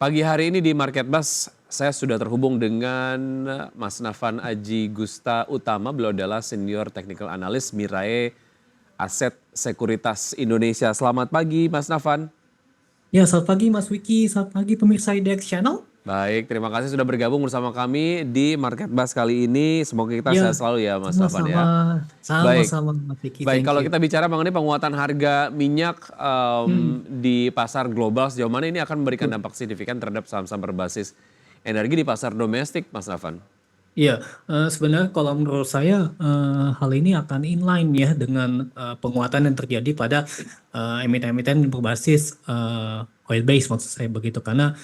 Pagi hari ini di Market Bus, saya sudah terhubung dengan Mas Nafan Aji Gusta Utama. Beliau adalah Senior Technical Analyst Mirae Aset Sekuritas Indonesia. Selamat pagi Mas Nafan. Ya, selamat pagi Mas Wiki, selamat pagi pemirsa IDX Channel. Baik, terima kasih sudah bergabung bersama kami di Market Bus kali ini. Semoga kita Ya, sehat selalu ya Mas Nafan sama-sama, ya. Baik, sama-sama Mas Wiki, baik. thank Kalau you. kita bicara mengenai penguatan harga minyak Hmm, di pasar global, sejauh mana ini akan memberikan betul. dampak signifikan terhadap saham-saham berbasis energi di pasar domestik, Mas Nafan? Iya, sebenarnya kalau menurut saya hal ini akan inline ya dengan penguatan yang terjadi pada emiten-emiten yang berbasis oil base maksud saya begitu karena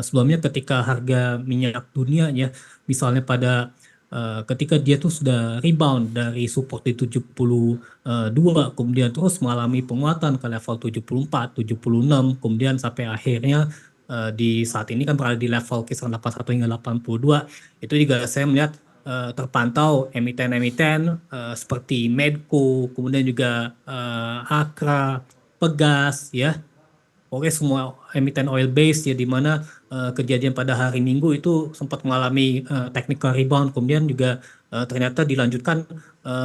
sebelumnya ketika harga minyak dunia ya misalnya pada ketika dia tuh sudah rebound dari support di 72 kemudian terus mengalami penguatan ke level 74, 76 kemudian sampai akhirnya di saat ini kan berada di level kisaran 81 hingga 82 itu juga saya melihat terpantau emiten-emiten seperti Medco, kemudian juga Akra, Pegas, ya, oke semua emiten oil base ya di mana kejadian pada hari Minggu itu sempat mengalami technical rebound, kemudian juga ternyata dilanjutkan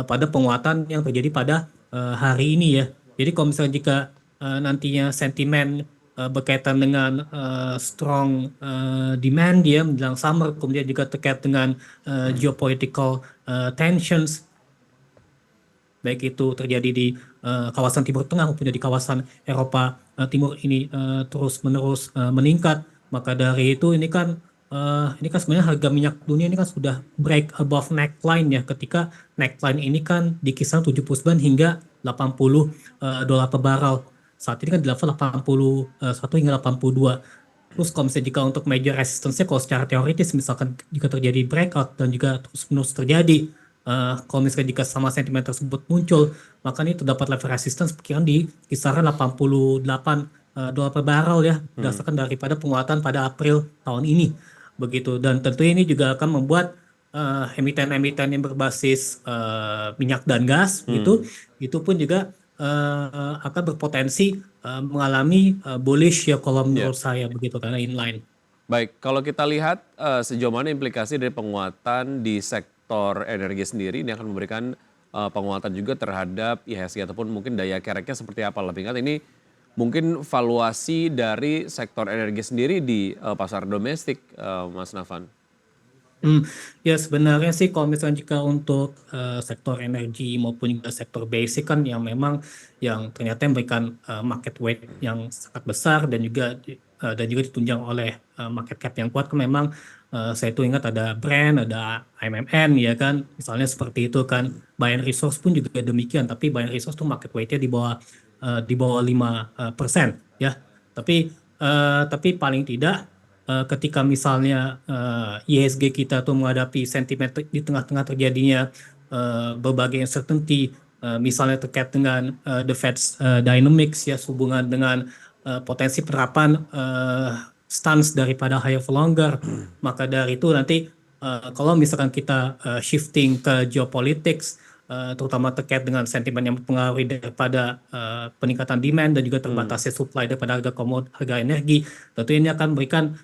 pada penguatan yang terjadi pada hari ini ya. Jadi kalau misalnya jika nantinya sentimen berkaitan dengan strong demand dia menjelang summer, kemudian juga terkait dengan geopolitical tensions baik itu terjadi di kawasan Timur Tengah maupun di kawasan Eropa Timur ini terus-menerus meningkat. Maka dari itu ini kan sebenarnya harga minyak dunia ini kan sudah break above neckline ya ketika neckline ini kan di kisaran 79 hingga 80 dolar per barrel. Saat ini kan di level 81 hingga 82. Terus kalau misalnya jika untuk major resistance-nya kalau secara teoritis misalkan jika terjadi breakout dan juga terus-menerus terjadi kalau misalnya jika sama sentimen tersebut muncul, maka ini terdapat level resistance perkiraan di kisaran 88 dolar per barrel ya, Hmm. berdasarkan daripada penguatan pada April tahun ini. Begitu. Dan tentu ini juga akan membuat emiten-emiten yang berbasis minyak dan gas gitu, Hmm. itu pun juga akan berpotensi mengalami bullish ya kalau Ya. menurut saya begitu karena inline. Baik, kalau kita lihat sejauh mana implikasi dari penguatan di sektor energi sendiri ini akan memberikan penguatan juga terhadap IHSG ataupun mungkin daya kereknya seperti apa lebih ingat ini mungkin valuasi dari sektor energi sendiri di pasar domestik, Mas Nafan. Hmm, ya sebenarnya sih kalau misalnya jika untuk sektor energi maupun juga sektor basic kan yang memang yang ternyata memberikan market weight yang sangat besar dan juga ditunjang oleh market cap yang kuat kan memang saya tuh ingat ada Brand, ada AMMN ya kan, misalnya seperti itu kan. Bayan Resource pun juga demikian, tapi Bayan Resource tuh market weight-nya di bawah 5% ya. Tapi tapi paling tidak ketika misalnya IHSG kita tuh menghadapi sentimen di tengah-tengah terjadinya berbagai uncertainty, misalnya terkait dengan the Fed's dynamics ya, hubungan dengan potensi penerapan stance daripada higher for longer, maka dari itu nanti kalau misalkan kita shifting ke geopolitics, terutama terkait dengan sentimen yang mempengaruhi daripada peningkatan demand dan juga Hmm. terbatasnya supply daripada harga energi, tentu ini akan memberikan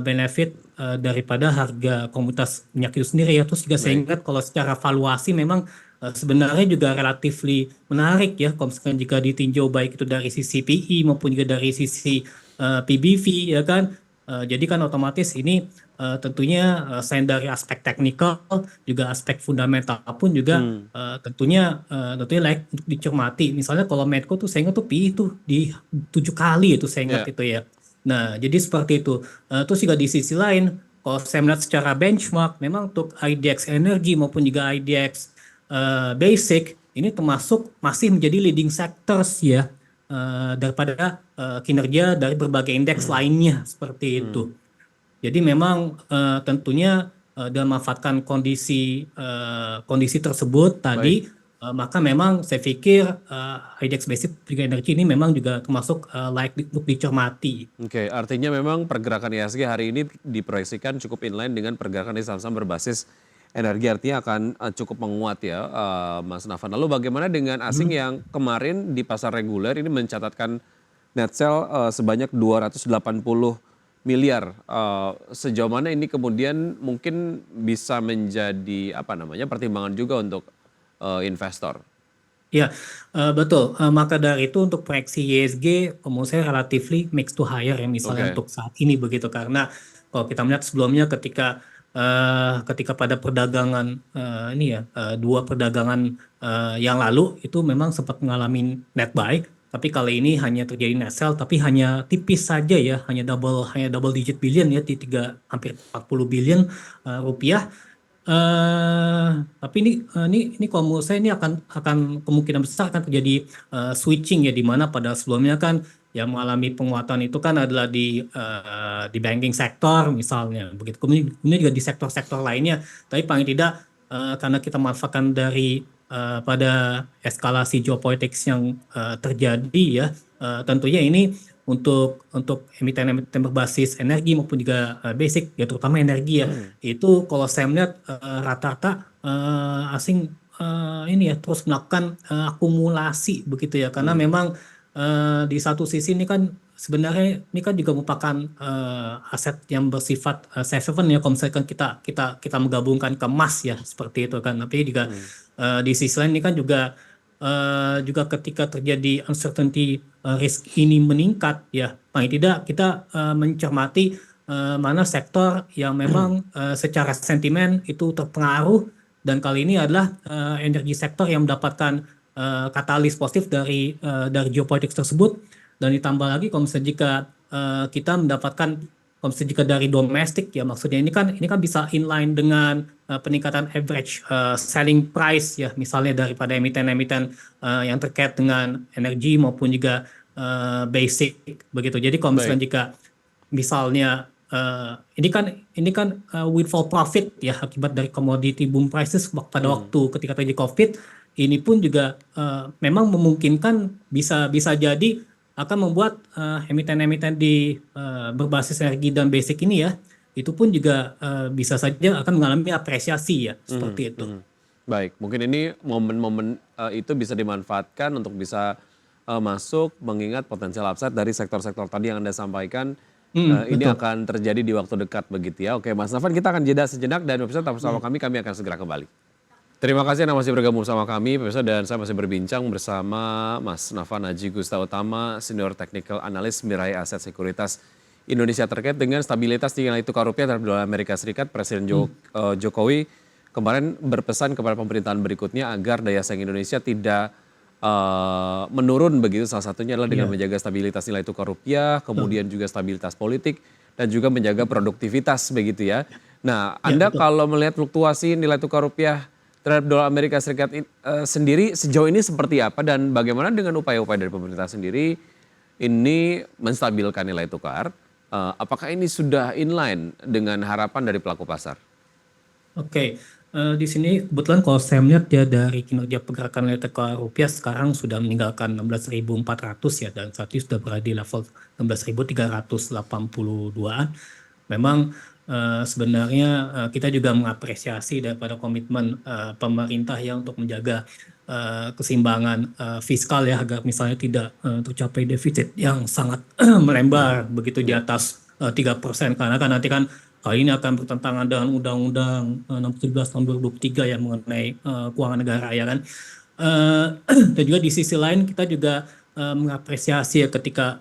benefit daripada harga komoditas minyak itu sendiri ya. Terus juga saya Baik. ingat kalau secara valuasi memang sebenarnya juga relatifly menarik ya kalau misalkan jika ditinjau baik itu dari sisi PE maupun juga dari sisi PBV ya kan. Jadi kan otomatis ini tentunya selain dari aspek teknikal juga aspek fundamental pun juga Hmm. tentunya layak untuk dicermati. Misalnya kalau Medco tuh saya ingat tuh PE tuh di 7 kali itu saya ingat Ya. itu ya. Nah, jadi seperti itu. Terus juga di sisi lain, kalau saya melihat secara benchmark, memang untuk IDX Energi maupun juga IDX Basic, ini termasuk masih menjadi leading sectors ya, daripada kinerja dari berbagai indeks lainnya, seperti Hmm. itu. Jadi memang tentunya dalam memanfaatkan kondisi tersebut Baik. tadi, maka memang saya pikir IDX Basic juga energi ini memang juga termasuk layak untuk dicermati. Oke, artinya memang pergerakan IHSG hari ini diproyeksikan cukup inline dengan pergerakan di saham-saham berbasis energi artinya akan cukup menguat ya, Mas Nafan. Lalu bagaimana dengan asing Hmm. yang kemarin di pasar reguler ini mencatatkan net sell sebanyak 280 miliar. Sejauh mana ini kemudian mungkin bisa menjadi apa namanya pertimbangan juga untuk investor? Ya, betul. Maka dari itu untuk proyeksi ISG, menurut saya relatively mix to higher ya misalnya Oke. untuk saat ini begitu karena kalau kita melihat sebelumnya ketika pada perdagangan ini ya dua perdagangan yang lalu itu memang sempat mengalami net buy, tapi kali ini hanya terjadi net sell tapi hanya tipis saja ya, hanya double digit billion ya di hampir 40 billion rupiah. Tapi ini kalau menurut saya ini akan kemungkinan besar akan terjadi switching ya di mana pada sebelumnya kan yang mengalami penguatan itu kan adalah di banking sektor misalnya begitu. Kemudian juga di sektor-sektor lainnya. Tapi paling tidak karena kita manfaatkan dari pada eskalasi geopolitik yang terjadi ya tentunya ini untuk emiten-emiten berbasis energi maupun juga basic ya terutama energi ya itu kalau saya melihat rata-rata asing ini ya terus melakukan akumulasi begitu ya karena Hmm. memang di satu sisi ini kan sebenarnya ini kan juga merupakan aset yang bersifat safe haven ya kalau misalkan kita menggabungkan ke emas ya seperti itu kan tapi juga Hmm. di sisi lain ini kan juga ketika terjadi uncertainty risk ini meningkat ya paling tidak kita mencermati mana sektor yang memang secara sentimen itu terpengaruh dan kali ini adalah energi sektor yang mendapatkan katalis positif dari geopolitik tersebut dan ditambah lagi kalau misalnya jika kita mendapatkan kalau misalnya jika dari domestik ya maksudnya ini kan bisa inline dengan peningkatan average selling price ya misalnya daripada emiten-emiten yang terkait dengan energi maupun juga basic begitu. Jadi kalau Baik. misalnya jika misalnya ini kan windfall profit ya akibat dari commodity boom prices pada Hmm. waktu ketika terjadi COVID ini pun juga memang memungkinkan bisa bisa jadi akan membuat emiten-emiten di berbasis energi dan basic ini ya itu pun juga bisa saja akan mengalami apresiasi ya Mhm, seperti itu. mhm. Baik, mungkin ini momen-momen itu bisa dimanfaatkan untuk bisa masuk mengingat potensial upside dari sektor-sektor tadi yang Anda sampaikan, ini Betul. akan terjadi di waktu dekat begitu ya. Oke Mas Nafan kita akan jeda sejenak dan pemirsa tetap bersama kami akan segera kembali. Terima kasih Anda masih bergabung bersama kami pemirsa dan saya masih berbincang bersama Mas Nafan Haji Gusta Utama, Senior Technical Analyst Mirae Aset Sekuritas Indonesia terkait dengan stabilitas nilai tukar rupiah terhadap dolar Amerika Serikat. Presiden Jokowi kemarin berpesan kepada pemerintahan berikutnya agar daya saing Indonesia tidak menurun begitu. Salah satunya adalah dengan Iya, menjaga stabilitas nilai tukar rupiah, betul. kemudian juga stabilitas politik dan juga menjaga produktivitas begitu ya. Nah, Ya, Anda betul. kalau melihat fluktuasi nilai tukar rupiah terhadap dolar Amerika Serikat sendiri sejauh ini seperti apa dan bagaimana dengan upaya-upaya dari pemerintah sendiri ini menstabilkan nilai tukar? Apakah ini sudah inline dengan harapan dari pelaku pasar? Oke, di sini kebetulan kalau saya melihat ya dari kinerja pergerakan nilai tukar rupiah sekarang sudah meninggalkan 16.400 ya dan saat ini sudah berada di level 16.382-an. Memang sebenarnya kita juga mengapresiasi daripada komitmen pemerintah ya untuk menjaga keseimbangan fiskal ya agar misalnya tidak tercapai defisit yang sangat melembar begitu di atas 3% karena kan nanti kan hal ini akan bertentangan dengan Undang-Undang Nomor 17 Tahun 2003 yang mengenai keuangan negara ya kan. Eh, dan juga di sisi lain kita juga mengapresiasi ya ketika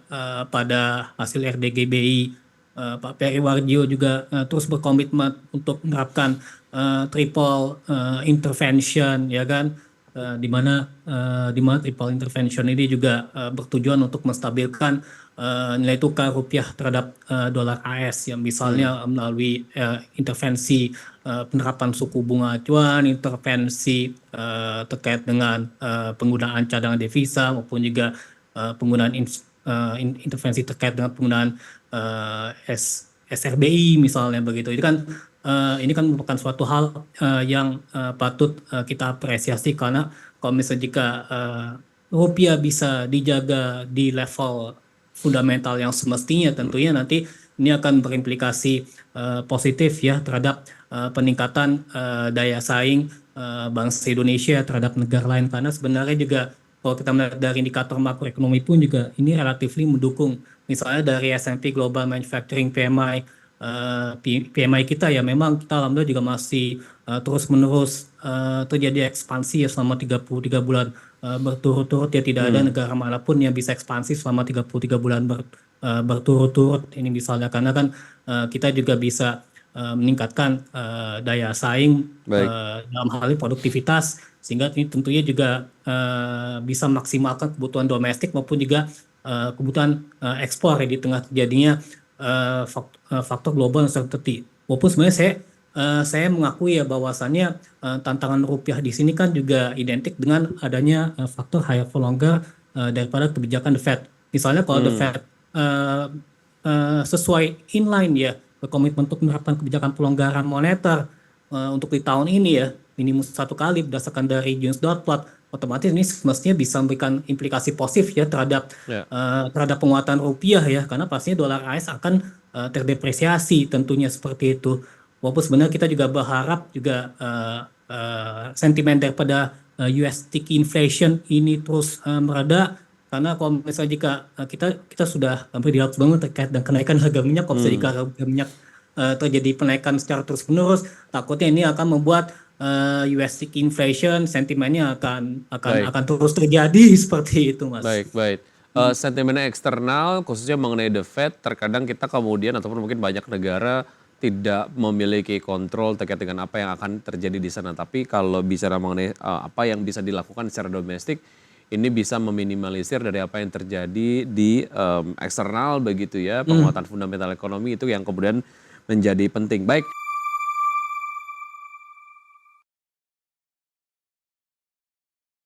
pada hasil RDGBI Pak Peri Warjio juga terus berkomitmen untuk menerapkan triple intervention ya kan. Di mana triple intervention ini juga bertujuan untuk menstabilkan nilai tukar rupiah terhadap dolar AS yang Hmm. misalnya melalui intervensi penerapan suku bunga acuan, intervensi terkait dengan penggunaan cadangan devisa maupun juga penggunaan intervensi terkait dengan penggunaan SRBI misalnya begitu. Ini kan merupakan suatu hal yang patut kita apresiasi karena kalau misalnya jika rupiah bisa dijaga di level fundamental yang semestinya tentunya nanti ini akan berimplikasi positif ya terhadap peningkatan daya saing bangsa Indonesia terhadap negara lain karena sebenarnya juga kalau kita melihat dari indikator makroekonomi pun juga ini relatifly mendukung. Misalnya dari S&P Global Manufacturing PMI, PMI kita ya memang kita alhamdulillah juga masih terus-menerus terjadi ekspansi ya selama 33 bulan berturut-turut ya, tidak ada negara manapun yang bisa ekspansi selama 33 bulan berturut-turut ini misalnya, karena kan kita juga bisa meningkatkan daya saing Baik. dalam hal ini produktivitas, sehingga ini tentunya juga bisa maksimalkan kebutuhan domestik maupun juga kebutuhan ekspor ya, di tengah terjadinya faktor global uncertainty. Walaupun sebenarnya saya mengakui ya bahwasannya tantangan rupiah di sini kan juga identik dengan adanya faktor higher for longer daripada kebijakan The Fed. Misalnya kalau The Fed eh, sesuai inline ya komitmen untuk menerapkan kebijakan pelonggaran moneter untuk di tahun ini ya minimum 1 kali berdasarkan dari Jones dot plot, otomatis ini semestinya bisa memberikan implikasi positif ya terhadap Ya. terhadap penguatan rupiah ya, karena pastinya dolar AS akan terdepresiasi tentunya seperti itu. Walaupun sebenarnya kita juga berharap juga sentimen daripada US sticky inflation ini terus mereda, karena kalau misalnya jika kita sudah hampir dihapus banget terkait dengan kenaikan harga minyak, kalau misalnya jika harga minyak terjadi penaikan secara terus-menerus, takutnya ini akan membuat US sticky inflation sentimennya Baik. akan terus terjadi seperti itu, Mas. Baik, baik. Sentimen eksternal khususnya mengenai The Fed, terkadang kita kemudian ataupun mungkin banyak negara tidak memiliki kontrol terkait dengan apa yang akan terjadi di sana. Tapi kalau bicara mengenai apa yang bisa dilakukan secara domestik, ini bisa meminimalisir dari apa yang terjadi di eksternal begitu ya, penguatan fundamental ekonomi itu yang kemudian menjadi penting. Baik.